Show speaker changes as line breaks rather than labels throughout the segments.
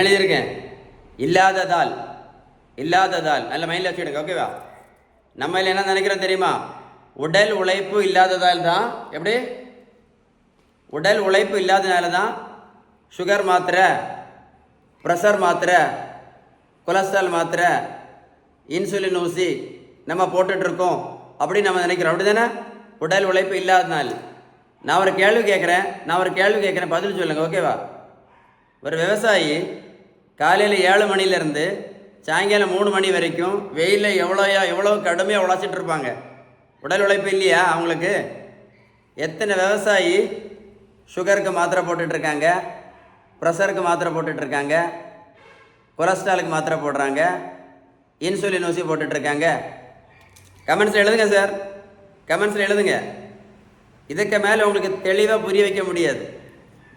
எழுதியிருக்கேன். இல்லாததால் இல்லாததால் நல்ல மைண்டில் வச்சுக்கிடுங்க. ஓகேவா? நம்ம இல்லை என்ன நினைக்கிறோம் தெரியுமா? உடல் உழைப்பு இல்லாததால் தான், எப்படி உடல் உழைப்பு இல்லாதனால தான் சுகர் மாத்திரை, ப்ரெஷர் மாத்திரை, கொலஸ்ட்ரால் மாத்திரை, இன்சுலின் ஊசி நம்ம போட்டுட்ருக்கோம் அப்படின்னு நம்ம நினைக்கிறோம். அப்படி தானே? உடல் உழைப்பு இல்லாதனால. நான் ஒரு கேள்வி கேட்குறேன், பதில் சொல்லுங்கள். ஓகேவா? ஒரு விவசாயி காலையில் 7 மணிலேருந்து சாயங்காலம் 3 மணி வரைக்கும் வெயிலில் எவ்வளோ கடுமையாக உழைச்சிட்டு இருப்பாங்க. உடல் உழைப்பு இல்லையா அவங்களுக்கு? எத்தனை விவசாயி சுகருக்கு மாத்திரை போட்டுட்ருக்காங்க, ப்ரெஷருக்கு மாத்திரை போட்டுட்ருக்காங்க, கொலஸ்ட்ராலுக்கு மாத்திரை போடுறாங்க, இன்சுலின் ஊசி போட்டுட்ருக்காங்க. கமெண்ட்ஸில் எழுதுங்க சார், கமெண்ட்ஸில் எழுதுங்க. இதுக்கு மேலே உங்களுக்கு தெளிவாக புரிய வைக்க முடியாது.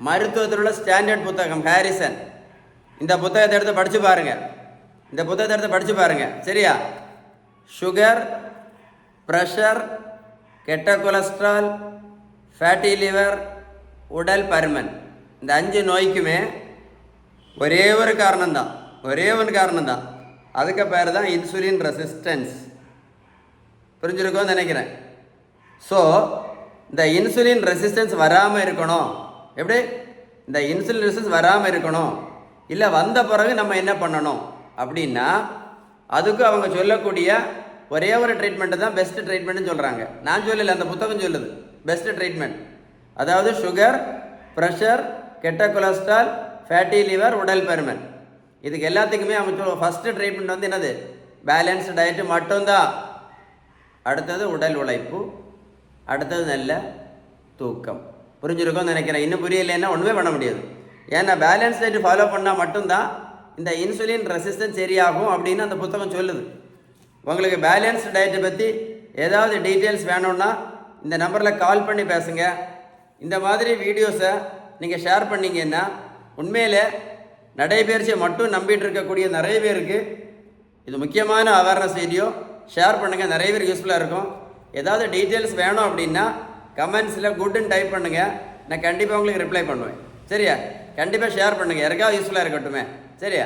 மருத்துவத்தில் உள்ள ஸ்டாண்டர்ட் புத்தகம் ஹாரிசன், இந்த புத்தகத்தை எடுத்து படித்து பாருங்கள். சரியா? சுகர், ப்ரெஷர், கெட்ட கொலஸ்ட்ரால், ஃபேட்டி லிவர், உடல் பருமன், இந்த 5 நோய்க்குமே ஒரே ஒரு காரணம் தான். அதுக்கு பேர் தான் இன்சுலின் ரெசிஸ்டன்ஸ். புரிஞ்சிருக்கோன்னு நினைக்கிறேன். ஸோ இந்த இன்சுலின் ரெசிஸ்டன்ஸ் வராமல் இருக்கணும். எப்படி? இந்த இன்சுலின் ரெசிஸ்டன்ஸ் வராமல் இருக்கணும், இல்லை வந்த பிறகு நம்ம என்ன பண்ணணும் அப்படின்னா, அதுக்கு அவங்க சொல்லக்கூடிய ஒரே ஒரு ட்ரீட்மெண்ட்டு தான் பெஸ்ட் ட்ரீட்மெண்ட்னு சொல்கிறாங்க. நான் சொல்லலை, அந்த புத்தகம் சொல்லுது பெஸ்ட் ட்ரீட்மெண்ட். அதாவது சுகர், ப்ரெஷர், கெட்ட கொலஸ்ட்ரால், ஃபேட்டி லிவர், உடல் பருமன், இதுக்கு எல்லாத்துக்குமே அவங்க ஃபஸ்ட்டு ட்ரீட்மெண்ட் வந்து என்னது? பேலன்ஸ்டு டயட்டு மட்டும்தான். அடுத்தது உடல் உழைப்பு, அடுத்தது நல்ல தூக்கம். புரிஞ்சுருக்கோன்னு நினைக்கிறேன். இன்னும் புரியலைன்னா ஒன்றுமே பண்ண முடியாது. ஏன்னா பேலன்ஸ் டயட்டு ஃபாலோ பண்ணால் மட்டும்தான் இந்த இன்சுலின் ரெசிஸ்டன்ஸ் சரியாகும் அப்படின்னு அந்த புத்தகம் சொல்லுது. உங்களுக்கு பேலன்ஸ் டயட்டை பற்றி ஏதாவது டீட்டெயில்ஸ் வேணும்னா இந்த நம்பரில் கால் பண்ணி பேசுங்க. இந்த மாதிரி வீடியோஸை நீங்கள் ஷேர் பண்ணிங்கன்னா உண்மையிலே நடைபயிற்சியை மட்டும் நம்பிட்டு இருக்கக்கூடிய நிறைய பேருக்கு இது முக்கியமான அவேர்னஸ் வீடியோ. ஷேர் பண்ணுங்கள், நிறைய பேருக்கு யூஸ்ஃபுல்லாக இருக்கும். ஏதாவது டீட்டெயில்ஸ் வேணும் அப்படின்னா கமெண்ட்ஸில் குட்னு டைப் பண்ணுங்கள், நான் கண்டிப்பாக உங்களுக்கு ரிப்ளை பண்ணுவேன். சரியா? கண்டிப்பாக ஷேர் பண்ணுங்கள், யாருக்காவது யூஸ்ஃபுல்லாக இருக்கட்டுமே. சரியா?